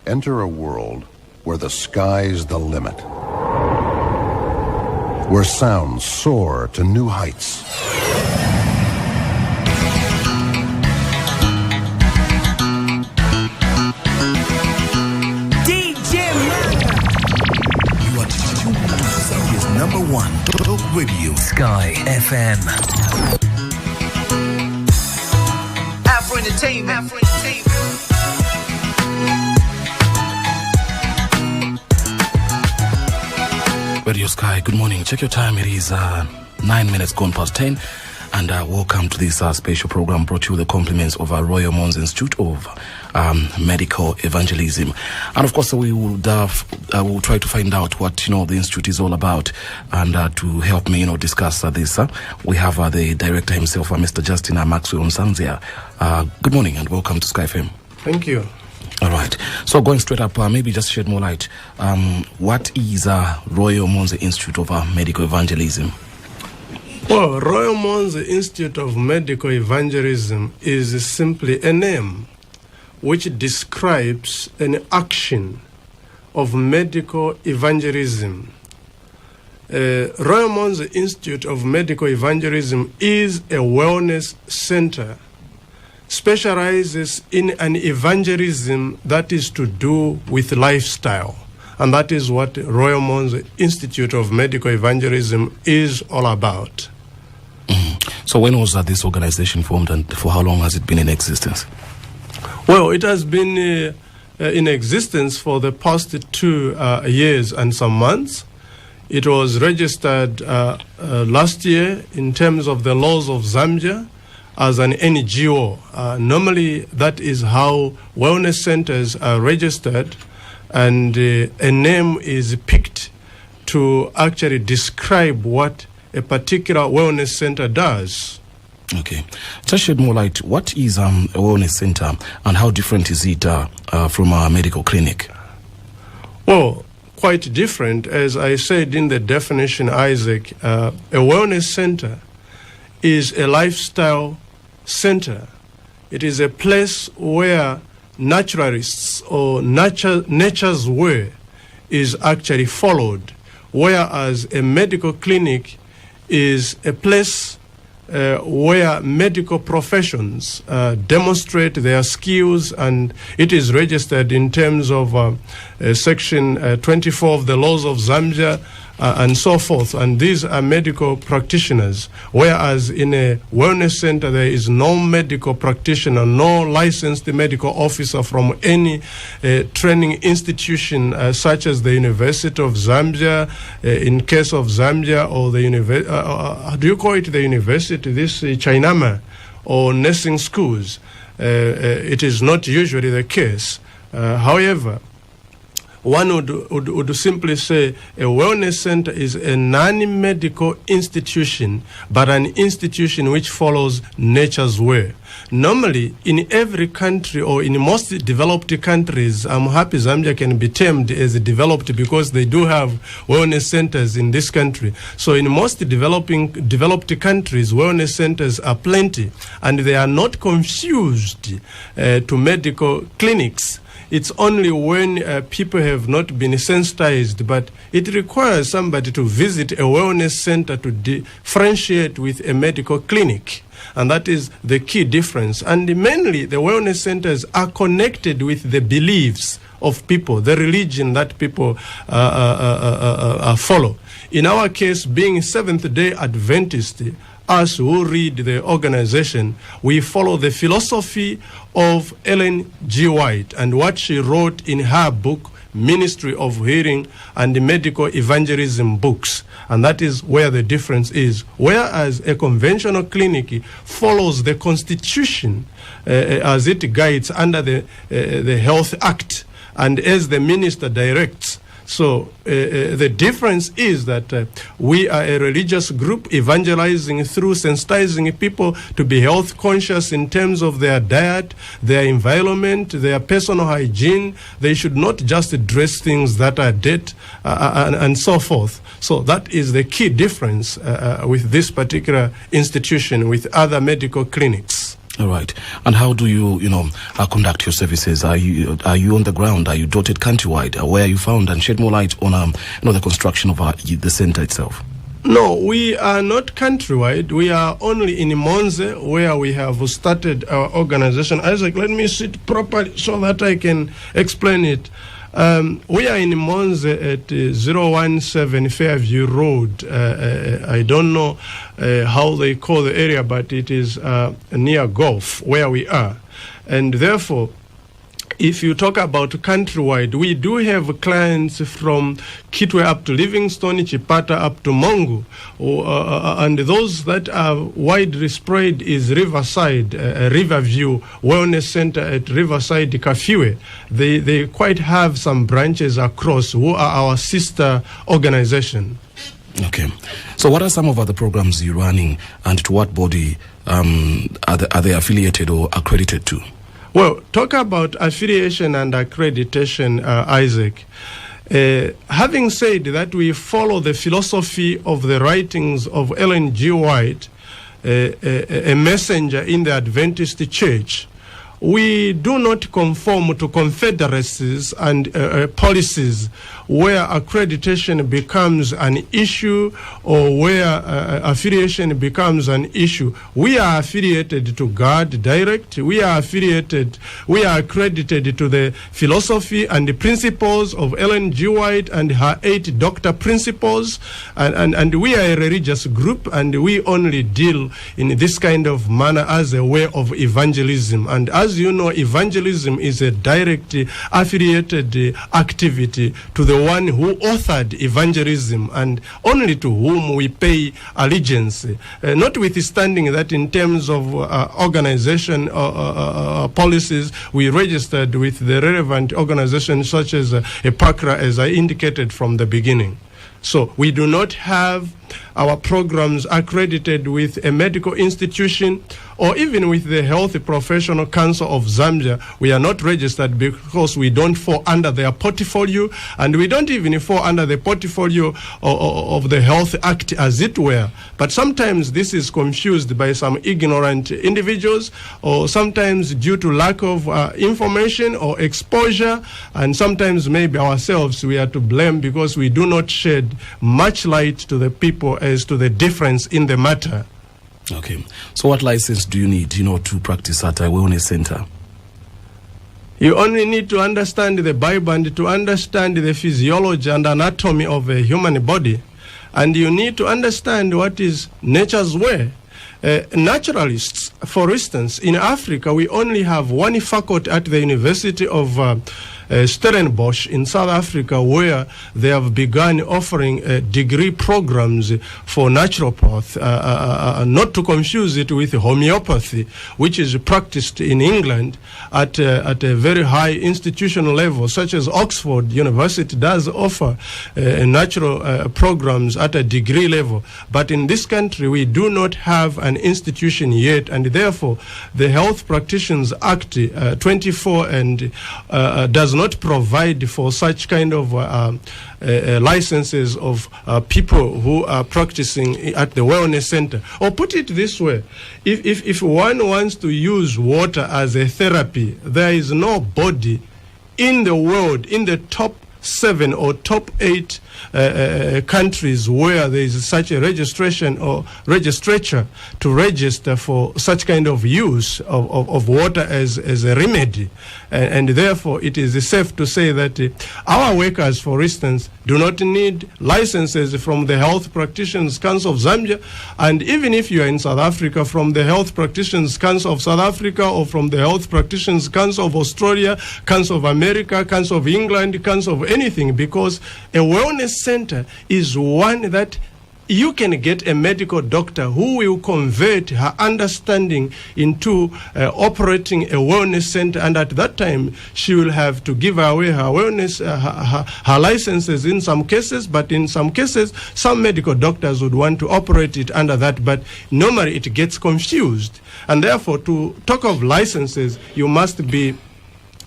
Enter a world where the sky's the limit, where sounds soar to new heights. You are tuned to Zambia's #1 talk radio, Sky FM. Afro Entertainment. Radio Sky, good morning. Check your time. It is 9 minutes gone past 10. And welcome to this special program brought to you with the compliments of our Royal Monze Institute of Medical Evangelism. And of course, we will try to find out what the institute is all about. And to help me, discuss this, we have the director himself, Mr. Justine Nsanzya. Good morning and welcome to Sky FM. Thank you. All right. So going straight up, maybe just shed more light. What is Royal Monze Institute of Medical Evangelism? Well, Royal Monze Institute of Medical Evangelism is simply a name which describes an action of medical evangelism. Royal Monze Institute of Medical Evangelism is a wellness center, specializes in an evangelism that is to do with lifestyle. And that is what Royal Monze Institute of Medical Evangelism is all about. So when was this organization formed and for how long has it been in existence? Well, it has been in existence for the past 2 years and some months. It was registered last year in terms of the laws of Zambia as an NGO. Normally, that is how wellness centers are registered, and a name is picked to actually describe what a particular wellness center does. Okay. Just shed more light. What is a wellness center and how different is it from a medical clinic? Well, quite different. As I said in the definition, Isaac, a wellness center is a lifestyle center. It is a place where naturalists or nature's way is actually followed, whereas a medical clinic is a place where medical professions demonstrate their skills, and it is registered in terms of Section 24 of the laws of Zambia and so forth. And these are medical practitioners, whereas in a wellness center there is no medical practitioner, no licensed medical officer from any training institution such as the University of Zambia, in case of Zambia, or the do you call it the university, this Chainama, or nursing schools. It is not usually the case. However, one would simply say a wellness center is a non-medical institution, but an institution which follows nature's way. Normally, in every country or in most developed countries, I'm happy Zambia can be termed as developed because they do have wellness centers in this country. So in most developed countries, wellness centers are plenty, and they are not confused to medical clinics. It's only when people have not been sensitized, but it requires somebody to visit a wellness center to differentiate with a medical clinic. And that is the key difference. And mainly, the wellness centers are connected with the beliefs of people, the religion that people follow. In our case, being Seventh-day Adventist, us who read the organization, we follow the philosophy of Ellen G. White and what she wrote in her book, Ministry of Healing and Medical Evangelism books. And that is where the difference is. Whereas a conventional clinic follows the Constitution as it guides under the Health Act and as the minister directs. So the difference is that we are a religious group evangelizing through sensitizing people to be health conscious in terms of their diet, their environment, their personal hygiene. They should not just dress things that are dead and so forth. So that is the key difference with this particular institution with other medical clinics. All right. And how do you, conduct your services? Are you on the ground? Are you dotted countrywide? Where are you found? And shed more light on, the construction of the center itself. No, we are not countrywide. We are only in Monze, where we have started our organization. Isaac, let me sit properly so that I can explain it. We are in Monze at 017 Fairview Road. I don't know how they call the area, but it is near Gulf, where we are. And therefore, if you talk about countrywide, we do have clients from Kitwe up to Livingstone, Chipata up to Mongu, and those that are widely spread is Riverside, Riverview Wellness Center at Riverside, Kafiwe. They quite have some branches across who are our sister organization. Okay. So what are some of the programs you're running, and to what body are they affiliated or accredited to? Well, talk about affiliation and accreditation, Isaac. Having said that, we follow the philosophy of the writings of Ellen G. White, a messenger in the Adventist Church. We do not conform to confederacies and policies where accreditation becomes an issue or where affiliation becomes an issue. We are affiliated to God direct. We are accredited to the philosophy and the principles of Ellen G. White and her 8 doctor principles. And we are a religious group, and we only deal in this kind of manner as a way of evangelism. And as you know, evangelism is a direct affiliated activity to the one who authored evangelism and only to whom we pay allegiance. Notwithstanding that, in terms of organization policies, we registered with the relevant organizations such as EPACRA, as I indicated from the beginning. So we do not have our programs accredited with a medical institution or even with the Health Professional Council of Zambia. We are not registered because we don't fall under their portfolio, and we don't even fall under the portfolio of the Health Act, as it were. But sometimes this is confused by some ignorant individuals, or sometimes due to lack of information or exposure, and sometimes maybe ourselves we are to blame because we do not shed much light to the people as to the difference in the matter. Okay. So what license do you need, to practice at a wellness center? You only need to understand the Bible and to understand the physiology and anatomy of a human body. And you need to understand what is nature's way. Naturalists, for instance, in Africa, we only have one faculty at the University of Stellenbosch in South Africa, where they have begun offering degree programs for naturopath, not to confuse it with homeopathy, which is practiced in England at a very high institutional level, such as Oxford University does offer natural programs at a degree level. But in this country, we do not have an institution yet, and therefore the Health Practitioners Act 24 and does not provide for such kind of licenses of people who are practicing at the wellness center. Or put it this way, if one wants to use water as a therapy, there is no body in the world, in the top 7 or top 8 countries where there is such a registration or registrature to register for such kind of use of water as a remedy. And therefore it is safe to say that our workers, for instance, do not need licenses from the Health Practitioners Council of Zambia, and even if you are in South Africa, from the Health Practitioners Council of South Africa, or from the Health Practitioners Council of Australia, Council of America, Council of England, Council of anything, because a wellness center is one that you can get a medical doctor who will convert her understanding into operating a wellness center, and at that time she will have to give away her wellness, her licenses in some cases, but in some cases some medical doctors would want to operate it under that, but normally it gets confused. And therefore, to talk of licenses, you must be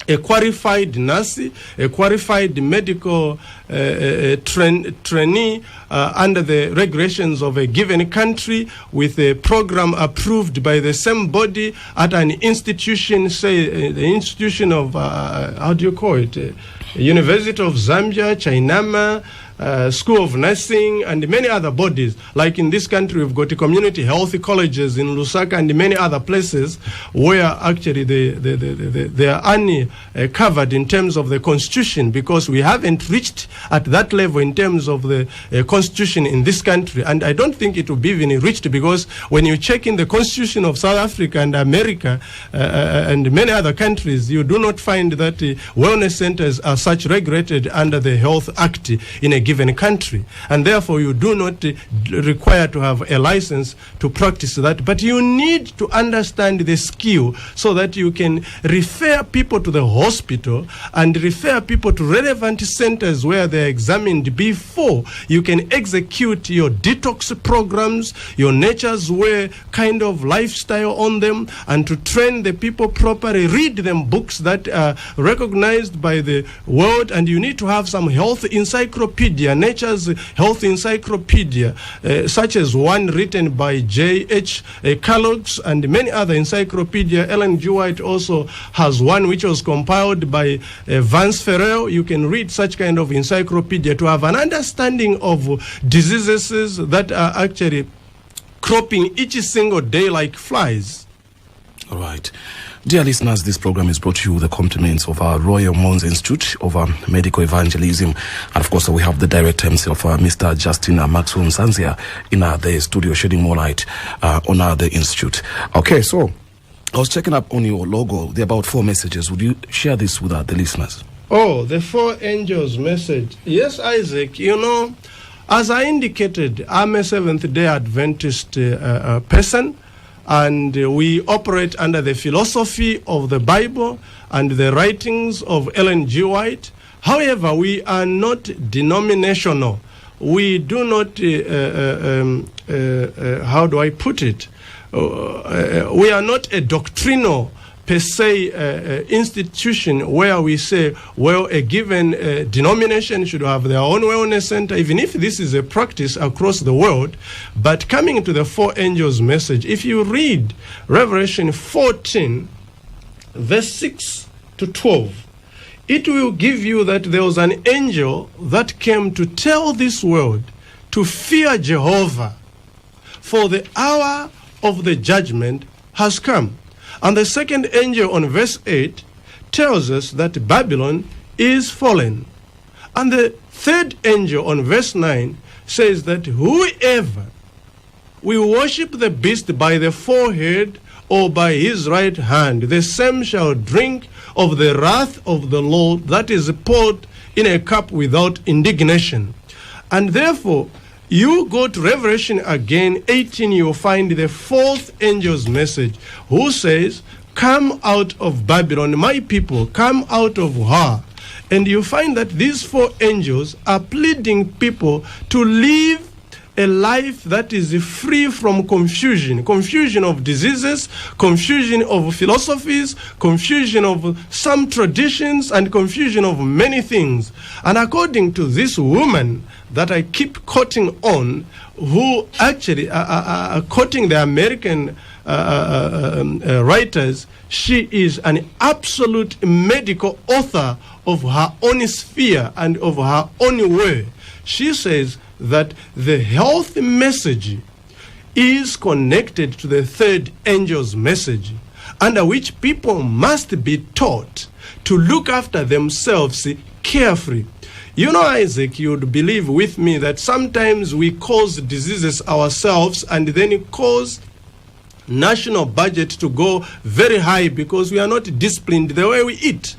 a qualified nurse, a qualified medical trainee under the regulations of a given country with a program approved by the same body at an institution, say the institution of, how do you call it, University of Zambia, Chainama, School of Nursing, and many other bodies. Like in this country, we've got community health colleges in Lusaka and many other places where actually they are covered in terms of the constitution, because we haven't reached at that level in terms of the constitution in this country. And I don't think it will be even reached, because when you check in the constitution of South Africa and America and many other countries, you do not find that wellness centers are such regulated under the Health Act in a given country, and therefore you do not require to have a license to practice that. But you need to understand the skill so that you can refer people to the hospital and refer people to relevant centers where they're examined before you can execute your detox programs, your nature's way kind of lifestyle on them, and to train the people properly. Read them books that are recognized by the world, and you need to have some health encyclopedia, nature's health encyclopedia, such as one written by J.H. Kellogg's and many other encyclopedia. Ellen G. White also has one which was compiled by Vance Farrell. You can read such kind of encyclopedia to have an understanding of diseases that are actually cropping each single day like flies. All right. Dear listeners, this program is brought to you with the compliments of our Royal Monze Institute of Medical Evangelism. And of course, we have the director himself, Mr. Justine Nsanzya, in the studio, shedding more light on the institute. Okay, so I was checking up on your logo. There are about 4 messages. Would you share this with the listeners? Oh, the 4 angels message. Yes, Isaac, you know, as I indicated, I'm a Seventh-day Adventist person. And we operate under the philosophy of the Bible and the writings of Ellen G. White. However, we are not denominational. We do not, how do I put it? We are not a doctrinal per se institution where we say, well, a given denomination should have their own wellness center, even if this is a practice across the world. But coming to the 4 angels message, if you read Revelation 14, verse 6 to 12, it will give you that there was an angel that came to tell this world to fear Jehovah, for the hour of the judgment has come. And the second angel on verse 8 tells us that Babylon is fallen. And the third angel on verse 9 says that whoever will worship the beast by the forehead or by his right hand, the same shall drink of the wrath of the Lord that is poured in a cup without indignation. And therefore, you go to Revelation again, 18, you'll find the 4th angel's message, who says, come out of Babylon, my people, come out of her. And you find that these 4 angels are pleading people to live a life that is free from confusion of diseases, confusion of philosophies, confusion of some traditions, and confusion of many things. And according to this woman that I keep quoting on, who actually are quoting the American writers, she is an absolute medical author of her own sphere and of her own way. She says that the health message is connected to the 3rd angel's message, under which people must be taught to look after themselves carefully. You know, Isaac, you'd believe with me that sometimes we cause diseases ourselves and then cause national budget to go very high because we are not disciplined the way we eat.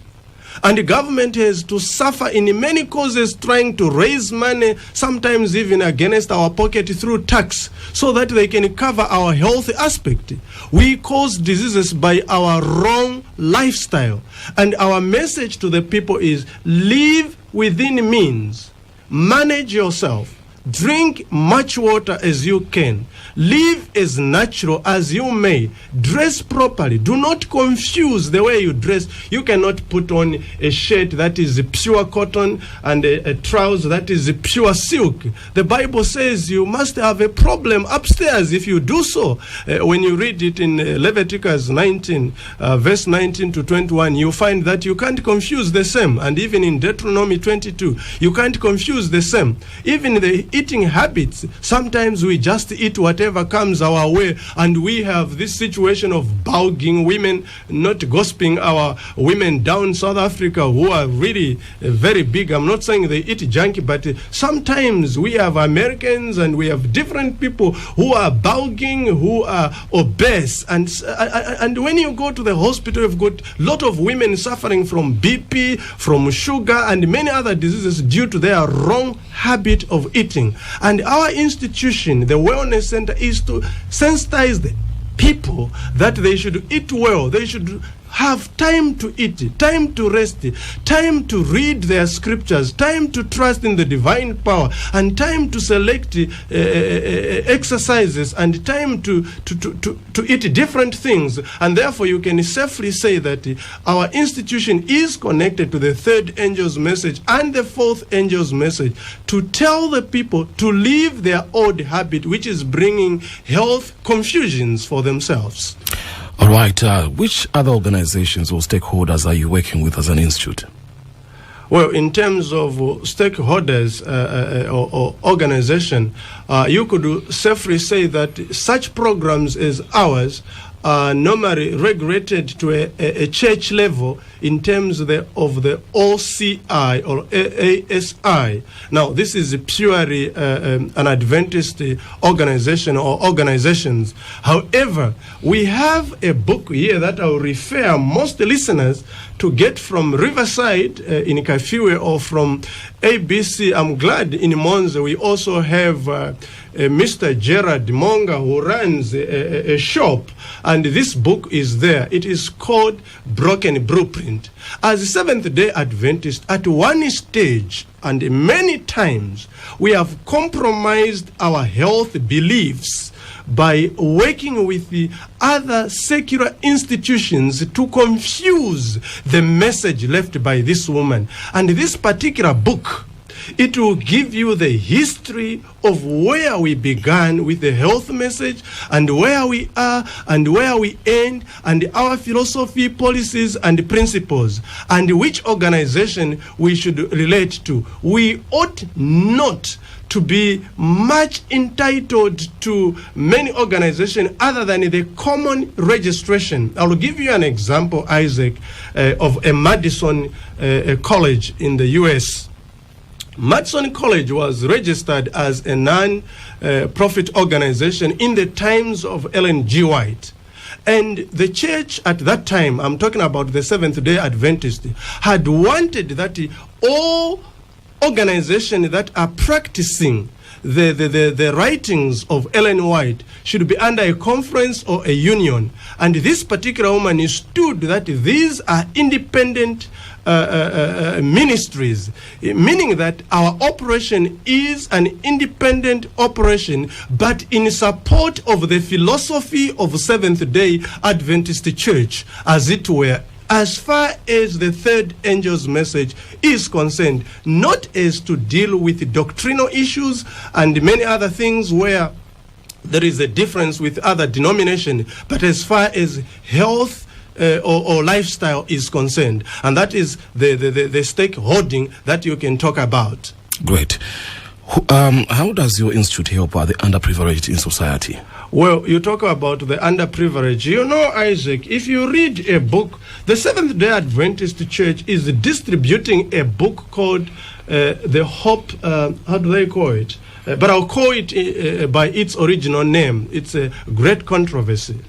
And the government has to suffer in many causes trying to raise money, sometimes even against our pocket through tax, so that they can cover our health aspect. We cause diseases by our wrong lifestyle. And our message to the people is live within means. Manage yourself. Drink much water as you can. Live as natural as you may. Dress properly. Do not confuse the way you dress. You cannot put on a shirt that is pure cotton and a trouser that is pure silk. The Bible says you must have a problem upstairs if you do so. When you read it in Leviticus 19, verse 19 to 21, you find that you can't confuse the same. And even in Deuteronomy 22, you can't confuse the same. Even the eating habits, sometimes we just eat whatever comes our way, and we have this situation of bowing women, not gossiping our women down South Africa who are really very big. I'm not saying they eat junky, but sometimes we have Americans and we have different people who are bowing, who are obese, and when you go to the hospital, you've got a lot of women suffering from BP, from sugar, and many other diseases due to their wrong habit of eating. And our institution, the Wellness Center, is to sensitize the people that they should eat well. They should have time to eat, time to rest, time to read their scriptures, time to trust in the divine power, and time to select exercises, and time to eat different things. And therefore you can safely say that our institution is connected to the third angel's message and the fourth angel's message, to tell the people to leave their old habit, which is bringing health confusions for themselves. All right. Which other organizations or stakeholders are you working with as an institute? Well, in terms of stakeholders or organization, you could safely say that such programs as ours are normally regulated to a church level in terms of the OCI or ASI. Now, this is purely an Adventist organization or organizations. However, we have a book here that I will refer most listeners to get from Riverside in Kafue or from ABC. I'm glad in Monze we also have Mr. Gerard Monga, who runs a shop, and this book is there. It is called Broken Blueprint. As a Seventh-day Adventist, at one stage and many times, we have compromised our health beliefs by working with the other secular institutions to confuse the message left by this woman. And this particular book, it will give you the history of where we began with the health message, and where we are and where we end, and our philosophy, policies, and principles, and which organization we should relate to. We ought not to be much entitled to many organizations other than the common registration. I will give you an example, Isaac, of a Madison college in the U.S. Madison College was registered as a non-profit organization in the times of Ellen G. White. And the church at that time, I'm talking about the Seventh-day Adventist, had wanted that all organizations that are practicing the writings of Ellen White should be under a conference or a union. And this particular woman stood that these are independent ministries, meaning that our operation is an independent operation, but in support of the philosophy of Seventh-day Adventist Church, as it were, as far as the third angel's message is concerned, not as to deal with doctrinal issues and many other things where there is a difference with other denominations, but as far as health or lifestyle is concerned. And that is the stakeholding that you can talk about. Great. How does your institute help the underprivileged in society? Well, you talk about the underprivileged. You know, Isaac, if you read a book, the Seventh-day Adventist Church is distributing a book called The Hope, how do they call it? But I'll call it by its original name. It's a Great Controversy.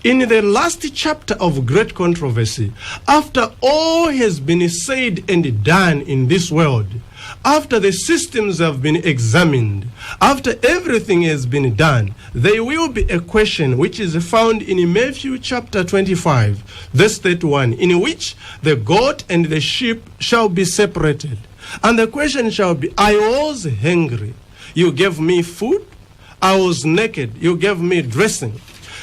In the last chapter of Great Controversy, after all has been said and done in this world, after the systems have been examined, after everything has been done, there will be a question which is found in Matthew chapter 25, verse 31, in which the goat and the sheep shall be separated. And the question shall be, I was hungry, you gave me food. I was naked, you gave me dressing.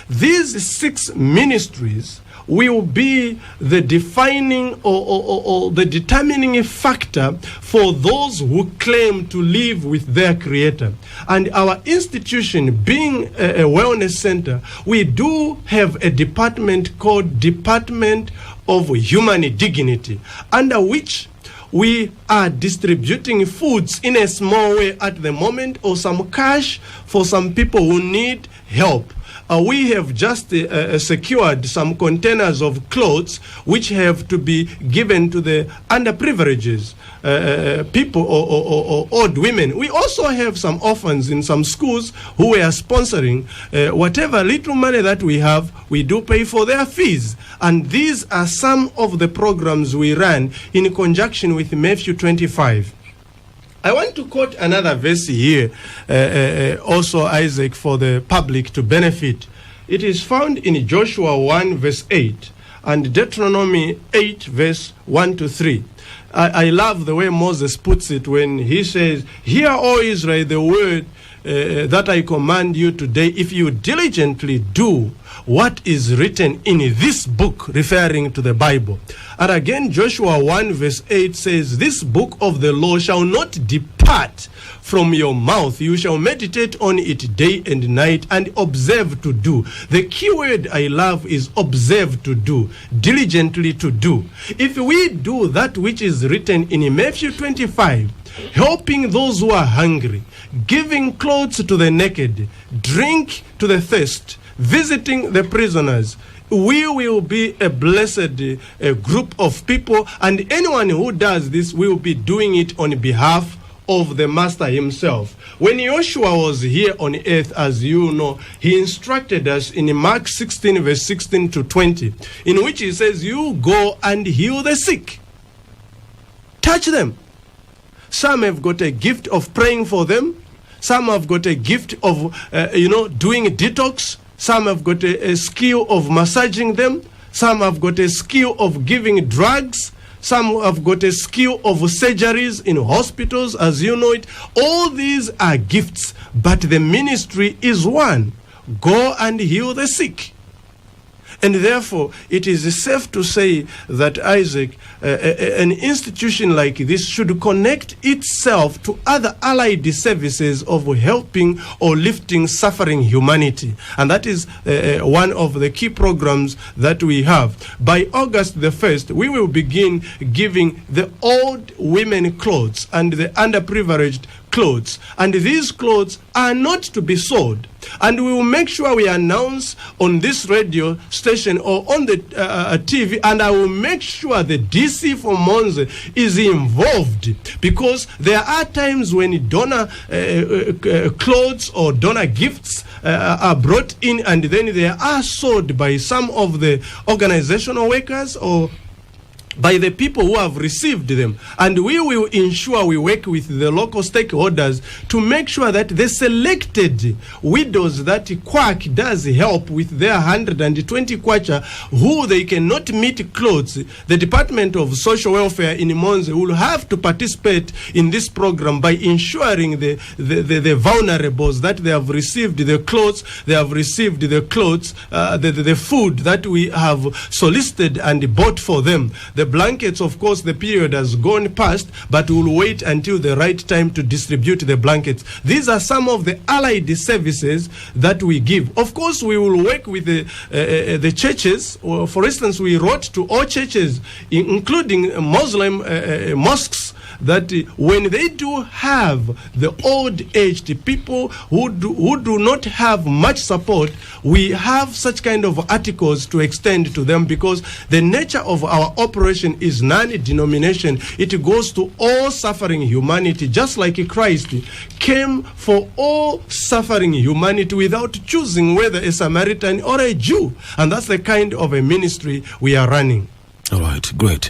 These 6 ministries will be the defining or the determining factor for those who claim to live with their Creator. And our institution, being a wellness center, we do have a department called Department of Human Dignity, under which we are distributing foods in a small way at the moment, or some cash for some people who need help. We have just secured some containers of clothes which have to be given to the underprivileged people or old women. We also have some orphans in some schools who we are sponsoring. Whatever little money that we have, we do pay for their fees. And these are some of the programs we run in conjunction with Matthew 25. I want to quote another verse here, also, Isaac, for the public to benefit. It is found in Joshua 1 verse 8 and Deuteronomy 8 verse 1 to 3. I love the way Moses puts it when he says, "Hear, O Israel, the word that I command you today, if you diligently do what is written in this book," referring to the Bible. And again, Joshua 1 verse 8 says, "This book of the law shall not depart from your mouth. You shall meditate on it day and night and observe to do." The key word I love is observe to do, diligently to do. If we do that which is written in Matthew 25, helping those who are hungry, giving clothes to the naked, drink to the thirst, visiting the prisoners, we will be a blessed group of people, and anyone who does this will be doing it on behalf of the Master himself. When Joshua was here on earth, as you know, he instructed us in Mark 16 verse 16 to 20, in which he says, "You go and heal the sick. Touch them." Some have got a gift of praying for them. Some have got a gift of, doing detox. Some have got a skill of massaging them. Some have got a skill of giving drugs. Some have got a skill of surgeries in hospitals, as you know it. All these are gifts, but the ministry is one. Go and heal the sick. And therefore, it is safe to say that, Isaac, an institution like this should connect itself to other allied services of helping or lifting suffering humanity. And that is one of the key programs that we have. By August the 1st, we will begin giving the old women clothes and the underprivileged clothes. And these clothes are not to be sold. And we will make sure we announce on this radio station or on the TV, and I will make sure the DC for Monze is involved, because there are times when donor clothes or donor gifts are brought in, and then they are sold by some of the organizational workers or by the people who have received them. And we will ensure we work with the local stakeholders to make sure that the selected widows that Quack does help with their 120 kwacha who they cannot meet clothes, the Department of Social Welfare in Monze will have to participate in this program by ensuring the vulnerables that they have received the clothes, they have received the clothes, the food that we have solicited and bought for them. The blankets, of course, the period has gone past, but we'll wait until the right time to distribute the blankets. These are some of the allied services that we give. Of course, we will work with the churches. For instance, we wrote to all churches, including Muslim mosques, that when they do have the old-aged people who do not have much support, we have such kind of articles to extend to them, because the nature of our operation is non-denomination. It goes to all suffering humanity, just like Christ came for all suffering humanity without choosing whether a Samaritan or a Jew. And that's the kind of a ministry we are running. All right, great.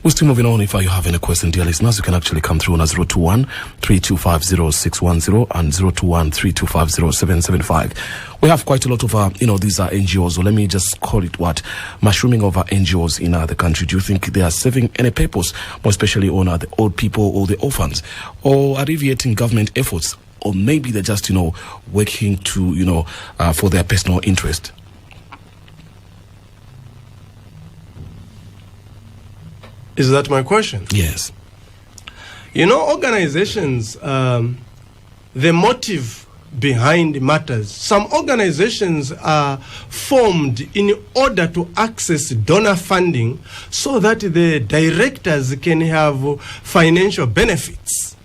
We're still moving on. If you have any question, dear listeners, you can actually come through on 021-3250-610 and 021-3250-775. We have quite a lot of, these are NGOs, or let me just call it mushrooming over NGOs in the country. Do you think they are serving any purpose, more especially on the old people or the orphans, or alleviating government efforts or maybe they're just, working to, for their personal interest? Is that my question? Yes. Organizations, the motive behind matters. Some organizations are formed in order to access donor funding so that the directors can have financial benefits.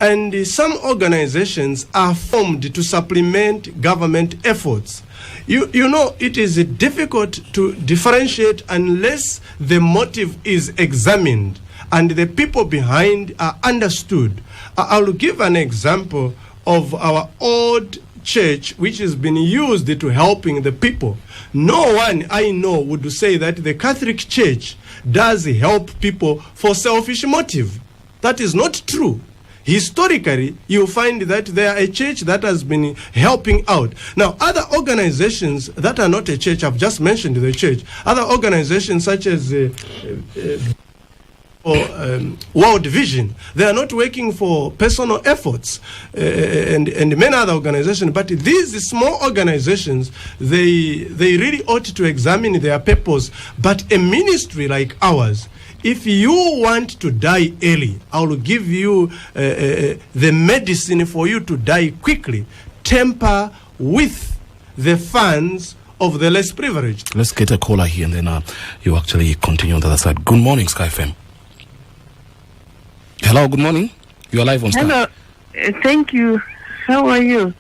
And some organizations are formed to supplement government efforts. It is difficult to differentiate unless the motive is examined and the people behind are understood. I'll give an example of our old church, which has been used to helping the people. No one I know would say that the Catholic Church does help people for selfish motive. That is not true. Historically, you find that they are a church that has been helping out. Now, other organizations that are not a church, I've just mentioned the church, other organizations such as World Vision, they are not working for personal efforts, and many other organizations, but these small organizations, they really ought to examine their purpose. But a ministry like ours, if you want to die early, I will give you the medicine for you to die quickly. Temper with the funds of the less privileged. Let's get a caller here, and then you actually continue on the other side. Good morning, Sky FM. Hello, good morning. You are live on Sky. Hello, thank you. How are you?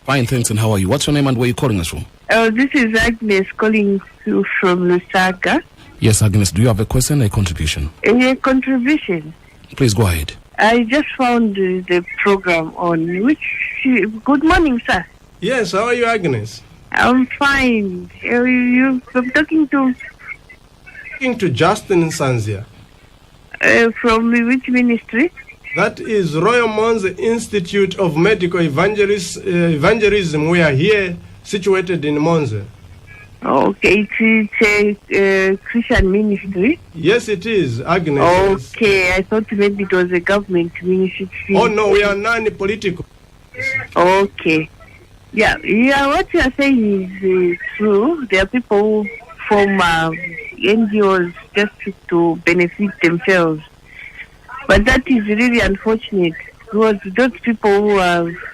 Fine, thanks. And how are you? What's your name and where are you calling us from? This is Agnes calling you from Lusaka. Yes, Agnes, do you have a question or a contribution? A contribution. Please go ahead. I just found the program on which... Good morning, sir. Yes, how are you, Agnes? I'm fine. I'm talking to Justine Nsanzya. From which ministry? That is Royal Monze Institute of Medical Evangelism. We are here situated in Monze. Okay, it's a Christian ministry? Yes, it is, Agnes. Okay, I thought maybe it was a government ministry. Oh, no, we are non-political. Okay. Yeah, what you are saying is true. There are people who form NGOs just to benefit themselves. But that is really unfortunate because those people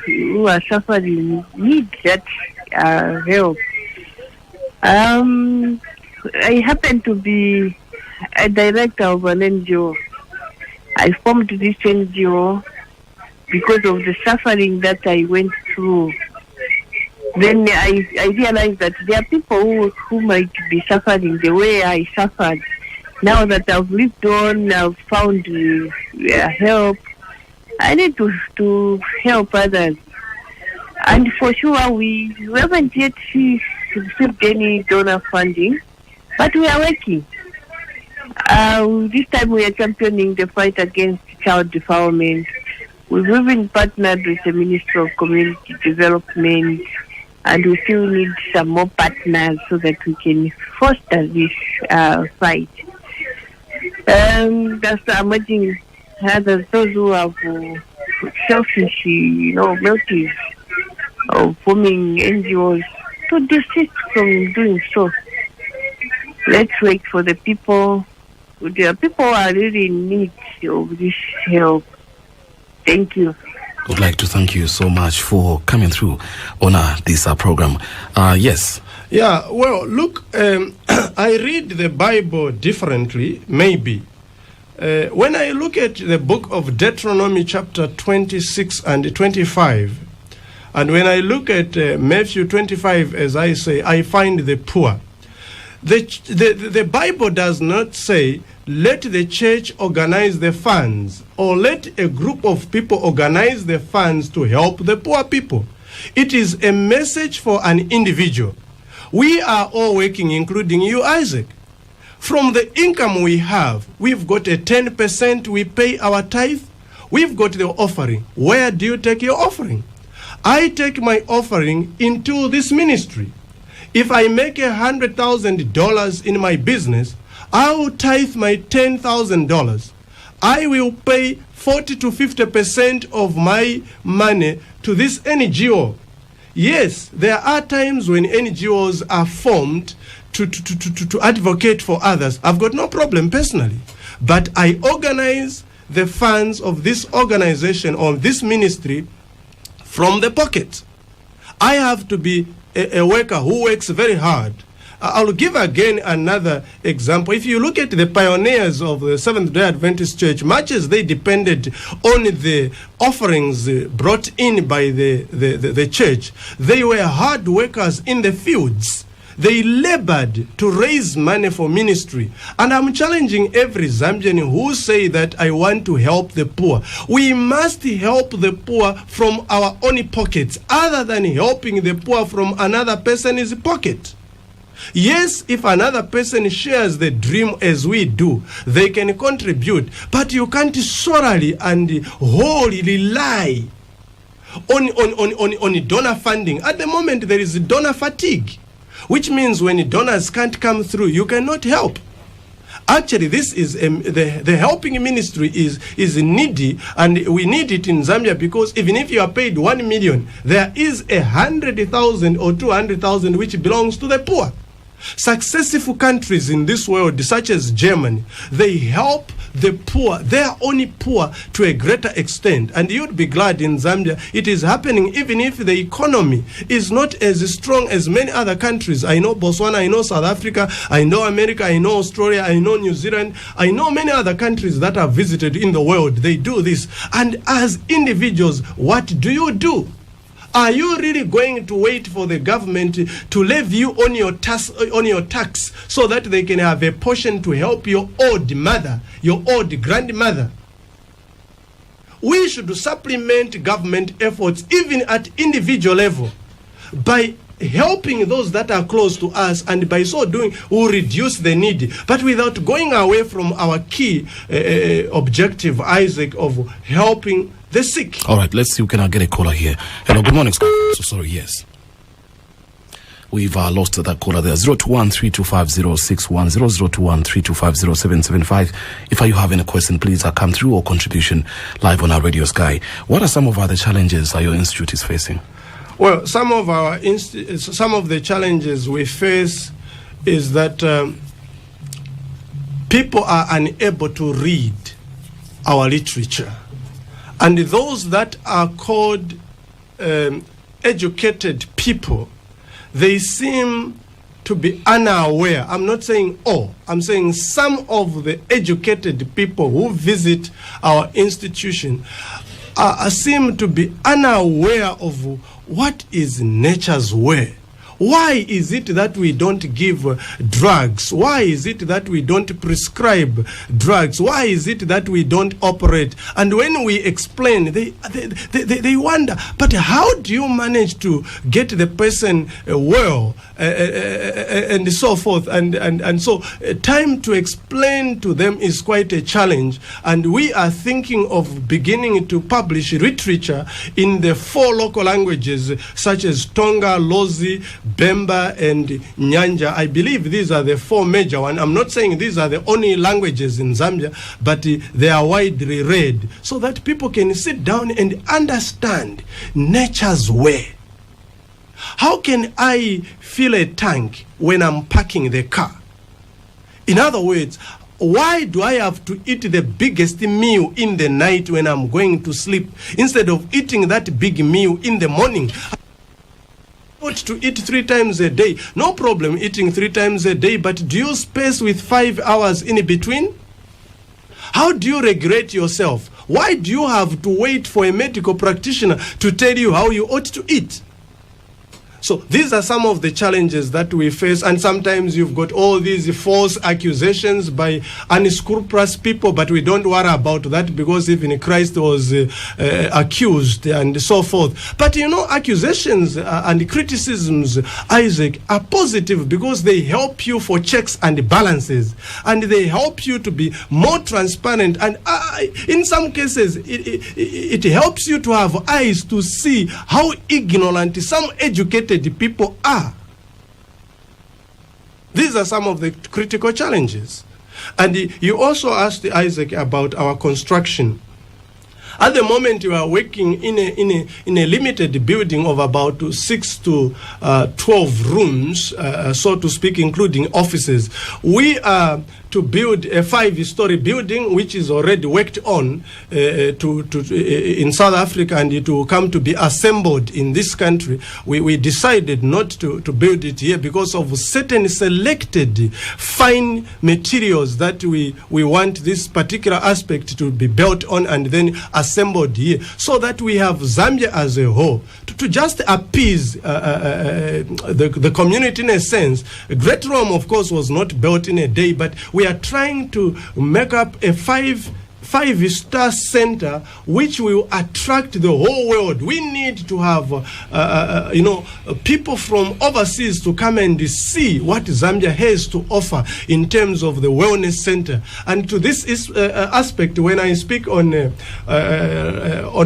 who are suffering need that help. I happen to be a director of an NGO. I formed this NGO because of the suffering that I went through. Then I realized that there are people who might be suffering the way I suffered. Now that I've lived on, I've found help. I need to help others. And for sure, we haven't yet received any donor funding, but we are working. This time we are championing the fight against child defilement. We've even partnered with the Ministry of Community Development, and we still need some more partners so that we can foster this fight. That's emerging others, those who have selfish, motives of forming NGOs to desist from doing so. Let's wait for the people. The people are really in need of this help. Thank you. I would like to thank you so much for coming through on this program. Yes. Yeah, well, look, I read the Bible differently, maybe. When I look at the book of Deuteronomy chapter 26 and 25, and when I look at Matthew 25, as I say, I find the poor. The Bible does not say, let the church organize the funds, or let a group of people organize the funds to help the poor people. It is a message for an individual. We are all working, including you, Isaac. From the income we have, we've got a 10% we pay our tithe. We've got the offering. Where do you take your offering? I take my offering into this ministry. If I make $100,000 in my business, I will tithe my $10,000. I will pay 40 to 50% of my money to this NGO. Yes, there are times when NGOs are formed to advocate for others. I've got no problem personally, but I organize the funds of this organization or this ministry from the pocket. I have to be a worker who works very hard. I'll give again another example. If you look at the pioneers of the Seventh-day Adventist Church, much as they depended on the offerings brought in by the church, they were hard workers in the fields. They labored to raise money for ministry. And I'm challenging every Zambian who say that I want to help the poor. We must help the poor from our own pockets, other than helping the poor from another person's pocket. Yes, if another person shares the dream as we do, they can contribute. But you can't solely and wholly rely on donor funding. At the moment, there is donor fatigue, which means when donors can't come through, you cannot help. Actually, this is the helping ministry is needy, and we need it in Zambia, because even if you are paid 1 million, there is 100,000 or 200,000 which belongs to the poor. Successful countries in this world, such as Germany, they help the poor, their only poor, to a greater extent. And you'd be glad in Zambia it is happening, even if the economy is not as strong as many other countries. I know Botswana, I know South Africa, I know America, I know Australia, I know New Zealand, I know many other countries that are visited in the world. They do this. And as individuals, what do? Are you really going to wait for the government to levy you on your tax so that they can have a portion to help your old mother, your old grandmother? We should supplement government efforts even at individual level by helping those that are close to us, and by so doing we'll reduce the need, but without going away from our key objective, Isaac, of helping the sick. All right, let's see who can I get a caller here. Hello, good morning, Scott. So sorry, yes. We've lost that caller there. 021-3250-610, 021-3250-775. If you have any question, please come through, or contribution live on our Radio Sky. What are some of the challenges your institute is facing? Well, some of the challenges we face is that people are unable to read our literature. And those that are called educated people, they seem to be unaware. I'm not saying all. I'm saying some of the educated people who visit our institution seem to be unaware of what is nature's way. Why is it that we don't give drugs? Why is it that we don't prescribe drugs? Why is it that we don't operate? And when we explain, they wonder, but how do you manage to get the person well, and so forth? And so time to explain to them is quite a challenge. And we are thinking of beginning to publish literature in the 4 local languages, such as Tonga, Lozi, Bemba, and Nyanja. I believe these are the 4 major ones. I'm not saying these are the only languages in Zambia, but they are widely read, so that people can sit down and understand nature's way. How can I fill a tank when I'm parking the car? In other words, why do I have to eat the biggest meal in the night when I'm going to sleep, instead of eating that big meal in the morning? To eat 3 times a day. No problem eating 3 times a day, but do you space with 5 hours in between? How do you regulate yourself? Why do you have to wait for a medical practitioner to tell you how you ought to eat? So these are some of the challenges that we face, and sometimes you've got all these false accusations by unscrupulous people, but we don't worry about that, because even Christ was accused and so forth. But accusations and criticisms, Isaac, are positive, because they help you for checks and balances, and they help you to be more transparent, and in some cases it helps you to have eyes to see how ignorant some educated people are. These are some of the critical challenges. And you also asked Isaac about our construction. At the moment, we are working in a limited building of about 6 to 12 rooms, so to speak, including offices. We are to build a 5-story building, which is already worked on in South Africa, and it will come to be assembled in this country. We decided not to build it here because of certain selected fine materials that we want this particular aspect to be built on and then assembled here, so that we have Zambia as a whole to just appease the community in a sense. Great Rome, of course, was not built in a day, but we are trying to make up a five-star center which will attract the whole world. We need to have people from overseas to come and see what Zambia has to offer in terms of the wellness center. And to this aspect, when I speak on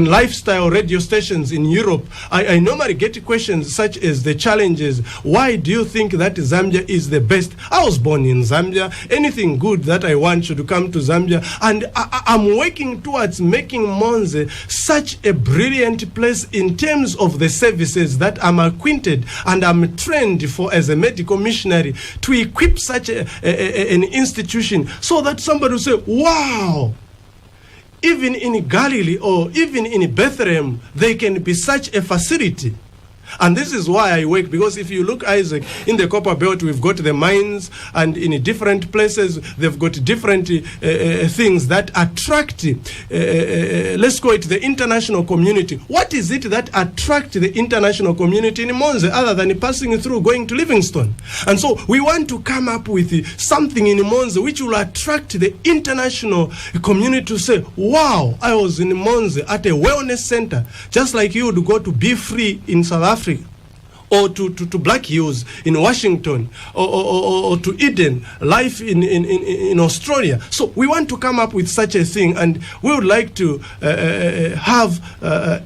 lifestyle radio stations in Europe, I normally get questions such as the challenges. Why do you think that Zambia is the best? I was born in Zambia. Anything good that I want should come to Zambia. And I'm working towards making Monze such a brilliant place in terms of the services that I'm acquainted and I'm trained for as a medical missionary, to equip such an institution so that somebody will say, wow, even in Galilee or even in Bethlehem, there can be such a facility. And this is why I work, because if you look, Isaac, in the Copper Belt, we've got the mines, and in different places, they've got different things that attract, let's call it the international community. What is it that attracts the international community in Monze other than passing through, going to Livingstone? And so we want to come up with something in Monze which will attract the international community to say, wow, I was in Monze at a wellness center, just like you would go to Be Free in South Africa, or to Black Hills in Washington, or to Eden Life in Australia. So we want to come up with such a thing, and we would like to have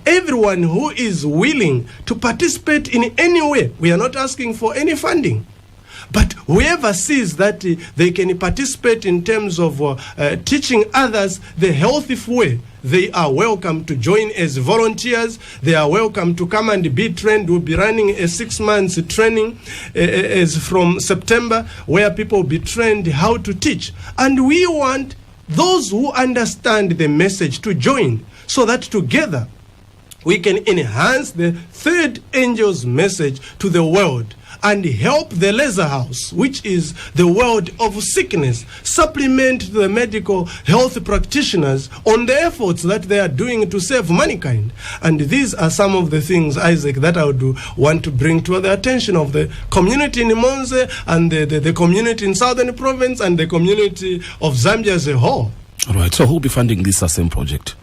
everyone who is willing to participate in any way. We are not asking for any funding, but whoever sees that they can participate in terms of teaching others the healthy way, they are welcome to join as volunteers. They are welcome to come and be trained. We'll be running a 6-month training as from September, where people will be trained how to teach. And we want those who understand the message to join, so that together we can enhance the third angel's message to the world and help the lesser house, which is the world of sickness, supplement the medical health practitioners on the efforts that they are doing to save mankind. And these are some of the things, Isaac, that I would want to bring to the attention of the community in Monze and the community in Southern Province and the community of Zambia as a whole. All right, so who will be funding this same project?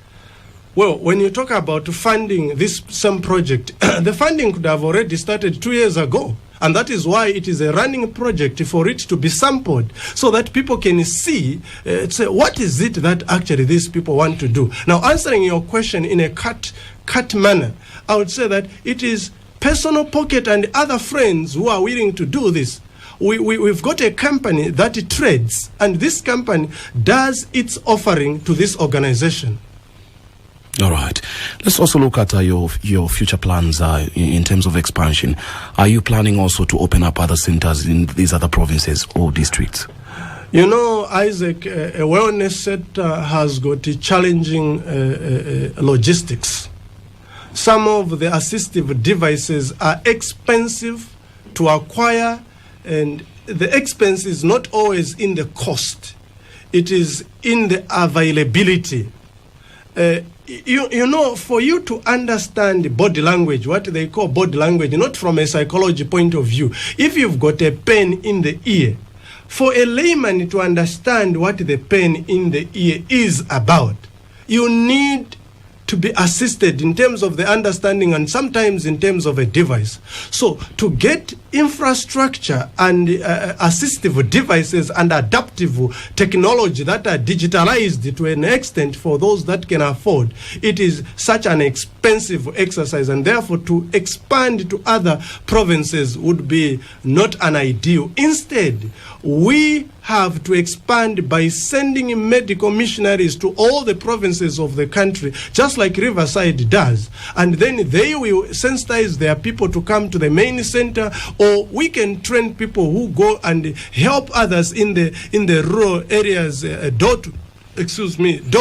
Well, when you talk about funding this same project, the funding could have already started 2 years ago. And that is why it is a running project, for it to be sampled, so that people can see, say, what is it that actually these people want to do. Now, answering your question in a cut manner, I would say that it is personal pocket and other friends who are willing to do this. We've got a company that trades, and this company does its offering to this organization. All right. Let's also look at your future plans in terms of expansion. Are you planning also to open up other centers in these other provinces or districts? You know, Isaac, a wellness center has got challenging logistics. Some of the assistive devices are expensive to acquire, and the expense is not always in the cost. It is in the availability. You know, for you to understand body language, what they call body language, not from a psychology point of view, if you've got a pain in the ear, for a layman to understand what the pain in the ear is about, you need to be assisted in terms of the understanding and sometimes in terms of a device. So to get infrastructure and assistive devices and adaptive technology that are digitalized to an extent for those that can afford. It is such an expensive exercise, and therefore to expand to other provinces would be not an ideal. Instead, we have to expand by sending medical missionaries to all the provinces of the country, just like Riverside does. And then they will sensitize their people to come to the main center, or we can train people who go and help others in the rural areas, door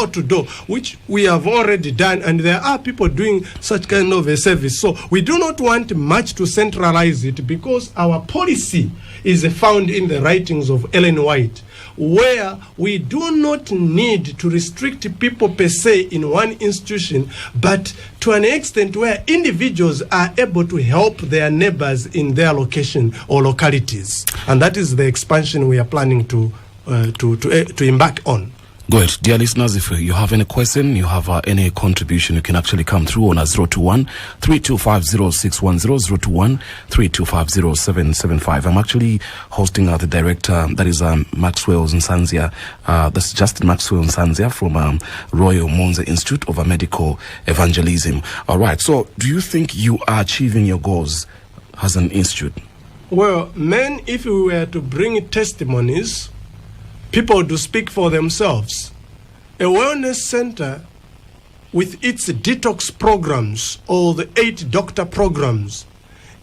to door, which we have already done, and there are people doing such kind of a service. So we do not want much to centralize it, because our policy is found in the writings of Ellen White, where we do not need to restrict people per se in one institution, but to an extent where individuals are able to help their neighbors in their location or localities. And that is the expansion we are planning to embark on. Good. Dear listeners, if you have any question, you have any contribution, you can actually come through on a 021-3250-610, 021-3250-775. I'm actually hosting the director, that is Maxwell Nsanzya. That's Justine Maxwell Nsanzya from Royal Monze Institute of Medical Evangelism. All right. So do you think you are achieving your goals as an institute? Well, men, if we were to bring testimonies, people do speak for themselves. A wellness center with its detox programs, or the 8 doctor programs,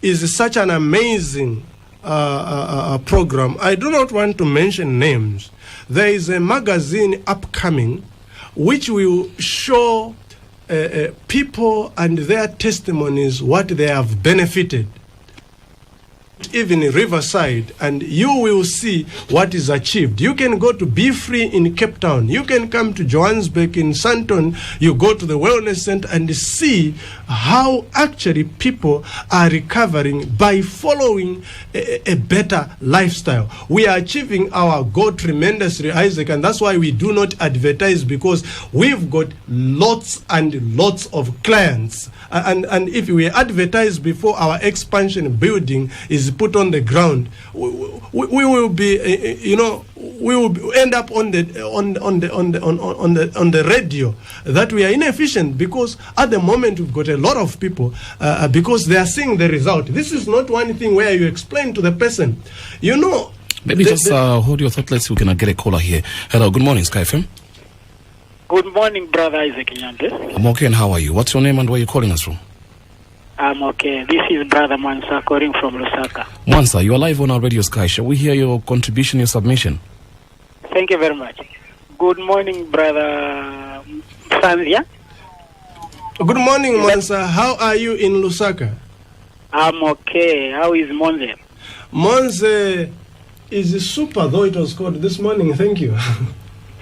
is such an amazing program. I do not want to mention names. There is a magazine upcoming which will show people and their testimonies, what they have benefited. Even in Riverside, and you will see what is achieved. You can go to Be Free in Cape Town. You can come to Johannesburg in Sandton. You go to the wellness center and see how actually people are recovering by following a better lifestyle. We are achieving our goal tremendously, Isaac, and that's why we do not advertise, because we've got lots and lots of clients. And if we advertise before our expansion building is put on the ground, we will be, we will end up on the radio that we are inefficient, because at the moment we've got a lot of people because they are seeing the result. This is not one thing where you explain to the person, Maybe just hold your thought. Let's see, we can get a caller here. Hello, good morning, Sky FM. Good morning, Brother Isaac Nyande. I'm okay, and how are you? What's your name and where are you calling us from? I'm okay. This is Brother Monze calling from Lusaka. Monze, you are live on our radio, Sky. Shall we hear your contribution, your submission? Thank you very much. Good morning, Brother Nsanzya. Good morning, Monze. How are you in Lusaka? I'm okay. How is Monze? Monze is super, though it was called this morning. Thank you.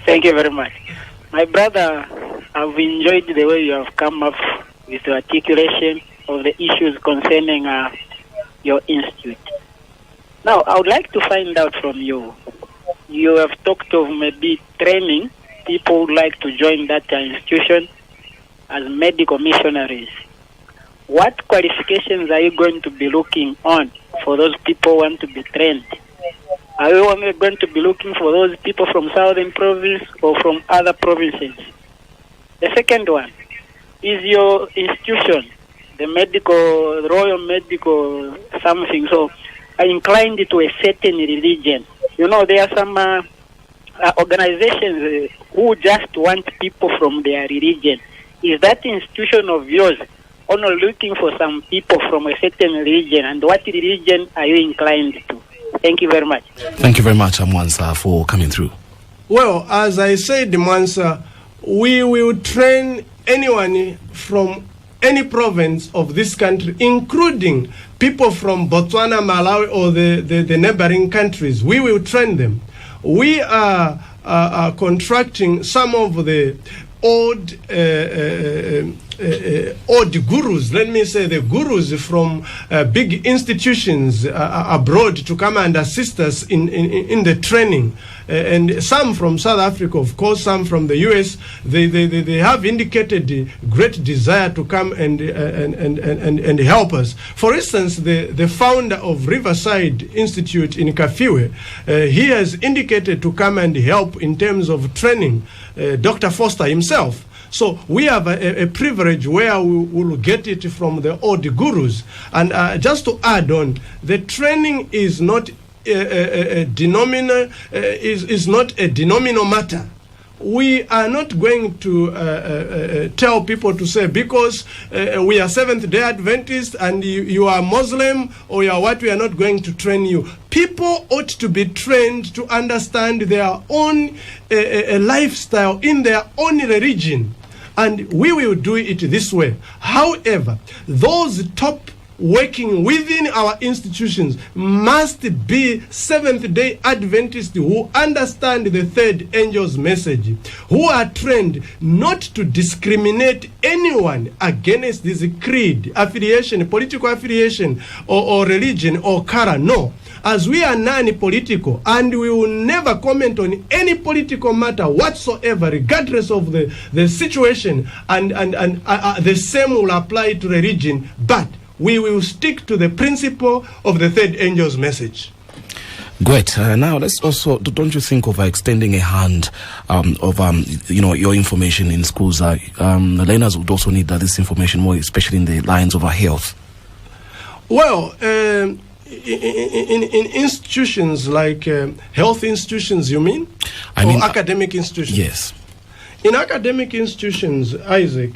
Thank you very much. My brother, I've enjoyed the way you have come up with the articulation of the issues concerning your institute. Now, I would like to find out from you. You have talked of maybe training people who would like to join that institution as medical missionaries. What qualifications are you going to be looking on for those people who want to be trained? Are you only going to be looking for those people from Southern Province or from other provinces? The second one, is your institution, the Royal Medical something, so inclined to a certain religion? There are some organizations who just want people from their religion. Is that institution of yours only looking for some people from a certain religion, and what religion are you inclined to? Thank you very much. Thank you very much, Monze, for coming through. Well, as I said, Monze, we will train anyone from any province of this country, including people from Botswana, Malawi, or the neighboring countries. We will train them. We are contracting some of the old gurus, let me say the gurus from big institutions abroad to come and assist us in the training. and some from South Africa, of course, some from the US, they have indicated great desire to come and help us. For instance, the founder of Riverside Institute in Kafiwe, he has indicated to come and help in terms of training Dr. Foster himself. So we have a privilege where we will get it from the old gurus. And just to add on, the training is not a denominator matter. We are not going to tell people to say because we are Seventh-day Adventists and you are Muslim or you are what, we are not going to train you. People ought to be trained to understand their own lifestyle in their own religion. And we will do it this way. However, those top working within our institutions must be Seventh-day Adventists who understand the third angel's message, who are trained not to discriminate anyone against this creed, affiliation, political affiliation, or religion, or color. No. As we are non-political, and we will never comment on any political matter whatsoever, regardless of the situation, and the same will apply to religion, but we will stick to the principle of the third angel's message. Great. Now, let's also, don't you think of extending a hand of your information in schools? The learners would also need this information more, especially in the lines of our health. Well, in institutions like health institutions, you mean? I mean academic institutions? Yes. In academic institutions, Isaac,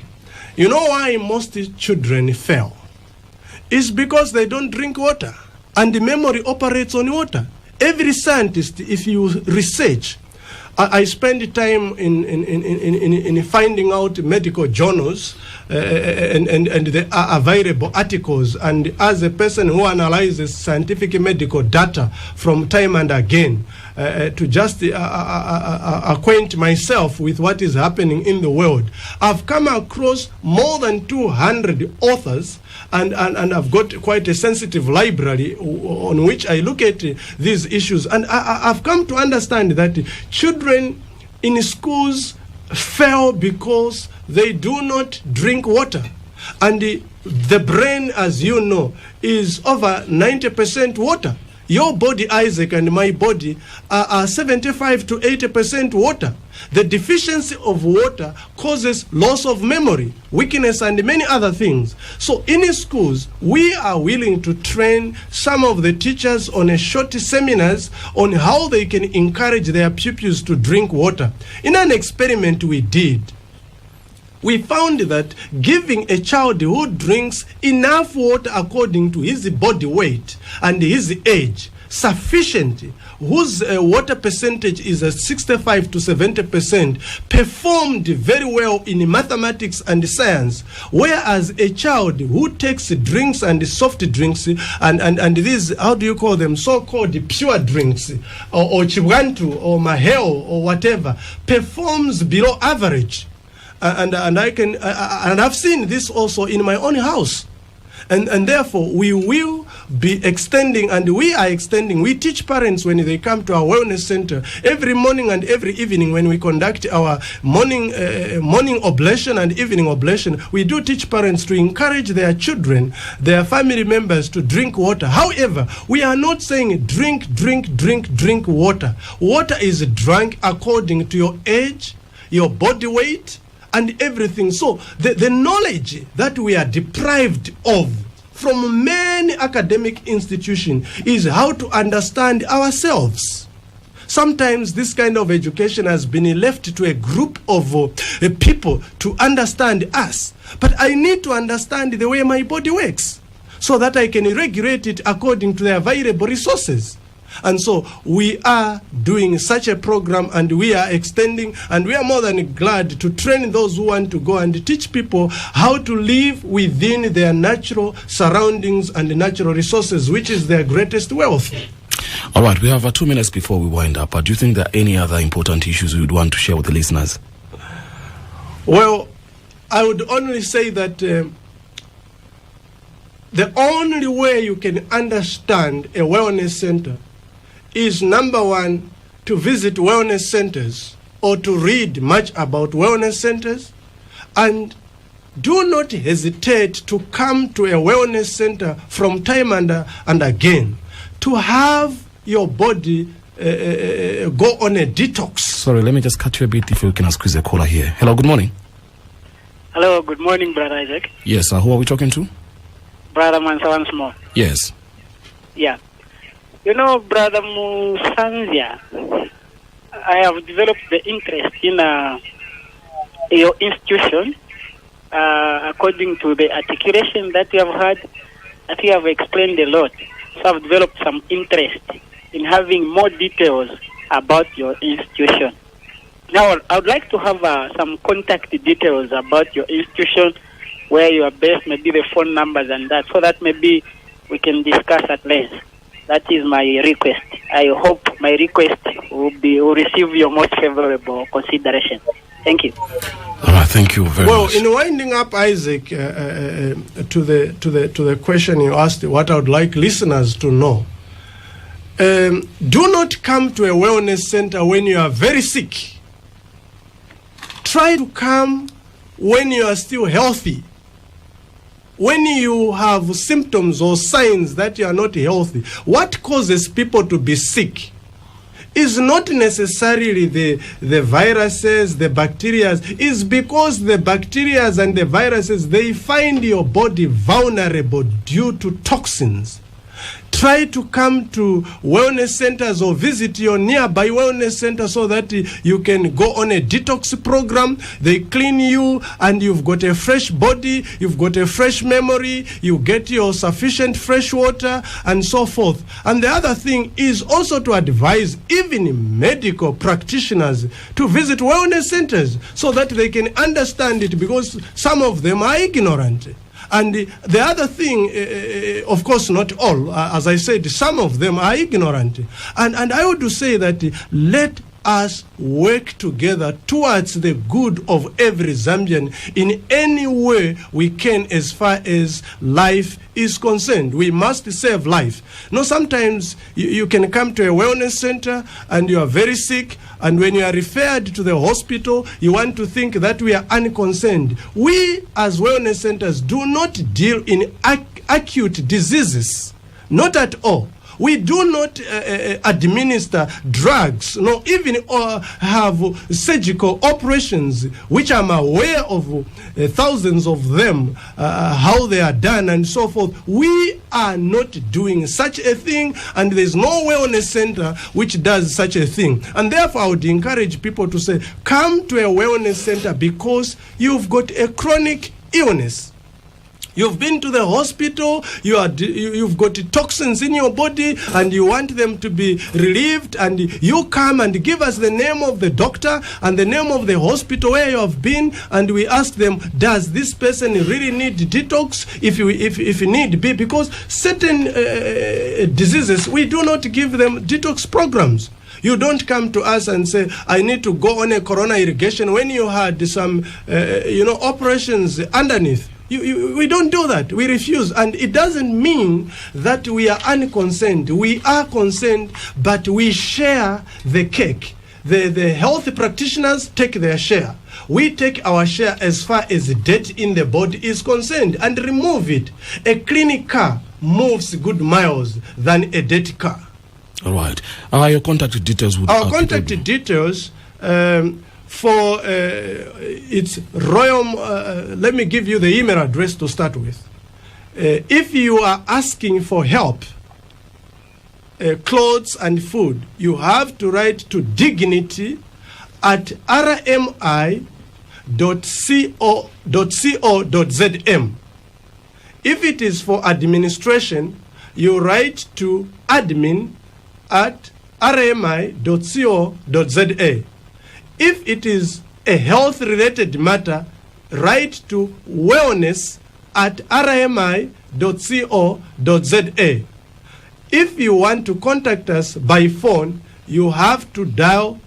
you know why most children fail? It's because they don't drink water, and the memory operates on water. Every scientist, if you research, I spend time in finding out medical journals and the available articles, and as a person who analyzes scientific medical data from time and again, to just acquaint myself with what is happening in the world, I've come across more than 200 authors, and I've got quite a sensitive library on which I look at these issues. And I've come to understand that children in schools fail because they do not drink water. And the brain, as you know, is over 90% water. Your body, Isaac, and my body are 75 to 80% water. The deficiency of water causes loss of memory, weakness, and many other things. So in schools, we are willing to train some of the teachers on a short seminars on how they can encourage their pupils to drink water. In an experiment we did, we found that giving a child who drinks enough water according to his body weight and his age, sufficient, whose water percentage is at 65 to 70%, performed very well in mathematics and science, whereas a child who takes drinks and soft drinks and these, how do you call them, so-called pure drinks, or chibwantu, or maheo, or whatever, performs below average. And I've seen this also in my own house. And therefore, we will be extending, and we are extending. We teach parents when they come to our wellness center every morning and every evening when we conduct our morning oblation and evening oblation. We do teach parents to encourage their children, their family members to drink water. However, we are not saying drink water. Water is drunk according to your age, your body weight, and everything. So the knowledge that we are deprived of from many academic institutions is how to understand ourselves. Sometimes this kind of education has been left to a group of people to understand us. But I need to understand the way my body works so that I can regulate it according to the available resources. And so we are doing such a program, and we are extending, and we are more than glad to train those who want to go and teach people how to live within their natural surroundings and natural resources, which is their greatest wealth. All right, we have 2 minutes before we wind up. Do you think there are any other important issues you would want to share with the listeners? Well, I would only say that the only way you can understand a wellness center is, number one, to visit wellness centers or to read much about wellness centers, and do not hesitate to come to a wellness center from time and again to have your body go on a detox. Sorry, let me just cut you a bit if you can squeeze a caller here. Hello, good morning. Hello, good morning, Brother Isaac. Yes, who are we talking to? Brother Monze once more. Yes. Yeah. You know, Brother Nsanzya, I have developed the interest in your institution according to the articulation that you have had, that you have explained a lot. So I've developed some interest in having more details about your institution. Now, I would like to have some contact details about your institution, where you are based, maybe the phone numbers and that, so that maybe we can discuss at length. That is my request. I hope my request will receive your most favorable consideration. Thank you. All right, thank you very much. Well, in winding up, Isaac, to the question you asked, what I would like listeners to know, do not come to a wellness center when you are very sick. Try to come when you are still healthy. When you have symptoms or signs that you are not healthy, what causes people to be sick is not necessarily the viruses, the bacteria. It's because the bacteria and the viruses, they find your body vulnerable due to toxins. Try to come to wellness centers or visit your nearby wellness center so that you can go on a detox program. They clean you and you've got a fresh body, you've got a fresh memory, you get your sufficient fresh water and so forth. And the other thing is also to advise even medical practitioners to visit wellness centers so that they can understand it, because some of them are ignorant. And the other thing, of course, not all, as I said, some of them are ignorant. And I would say that let us work together towards the good of every Zambian in any way we can as far as life is concerned. We must save life. No, sometimes you can come to a wellness center and you are very sick, and when you are referred to the hospital, you want to think that we are unconcerned. We as wellness centers do not deal in acute diseases. Not at all. We do not administer drugs, no, even have surgical operations, which I'm aware of thousands of them, how they are done and so forth. We are not doing such a thing, and there's no wellness center which does such a thing. And therefore, I would encourage people to say, come to a wellness center because you've got a chronic illness. You've been to the hospital, you've got toxins in your body, and you want them to be relieved, and you come and give us the name of the doctor and the name of the hospital where you have been, and we ask them, does this person really need detox if need be? Because certain diseases, we do not give them detox programs. You don't come to us and say, I need to go on a corona irrigation when you had some operations underneath. We don't do that. We refuse. And it doesn't mean that we are unconcerned. We are concerned, but we share the cake. The health practitioners take their share. We take our share as far as dirt in the body is concerned and remove it. A clean car moves good miles than a dirty car. All right. Your contact details would Our contact details for it's Royal. Let me give you the email address to start with. If you are asking for help, clothes and food, you have to write to dignity at rmi.co.zm. If it is for administration, you write to admin at rmi.co.za. If it is a health-related matter, write to wellness at rmi.co.za. If you want to contact us by phone, you have to dial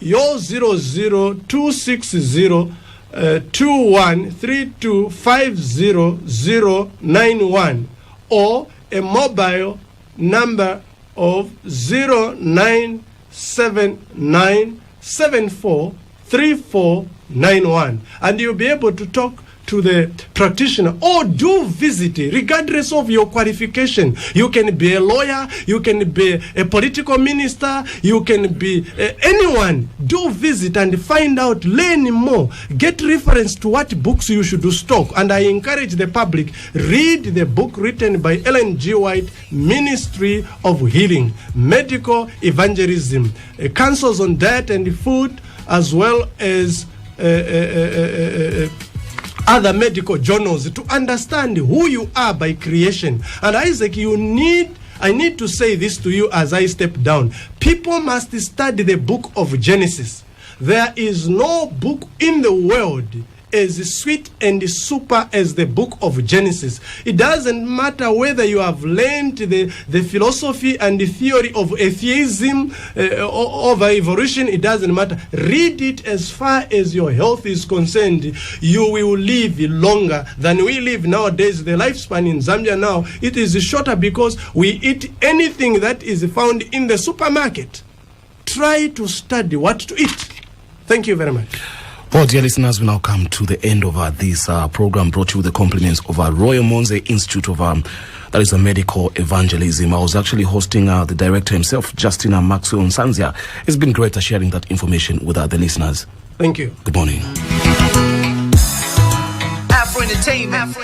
your 00260 21325091 or a mobile number of 09 079743491, and you'll be able to talk to the practitioner, or do visit, regardless of your qualification. You can be a lawyer, you can be a political minister, you can be anyone. Do visit and find out, learn more, get reference to what books you should stock. And I encourage the public, read the book written by Ellen G. White, Ministry of Healing, Medical Evangelism, counsels on diet and food, as well as other medical journals, to understand who you are by creation. And Isaac, I need to say this to you as I step down. People must study the book of Genesis. There is no book in the world as sweet and super as the book of Genesis. It doesn't matter whether you have learned the philosophy and the theory of atheism, of evolution. It doesn't matter. Read it. As far as your health is concerned, you will live longer than we live nowadays. The lifespan in Zambia now, it is shorter because we eat anything that is found in the supermarket. Try to study what to eat. Thank you very much. Well, dear listeners, we now come to the end of this program, brought to you with the compliments of our Royal Monze Institute of that is a medical evangelism. I was actually hosting the director himself, Justine Nsanzya. It's been great sharing that information with the listeners. Thank you. Good morning. Afro Entertainment.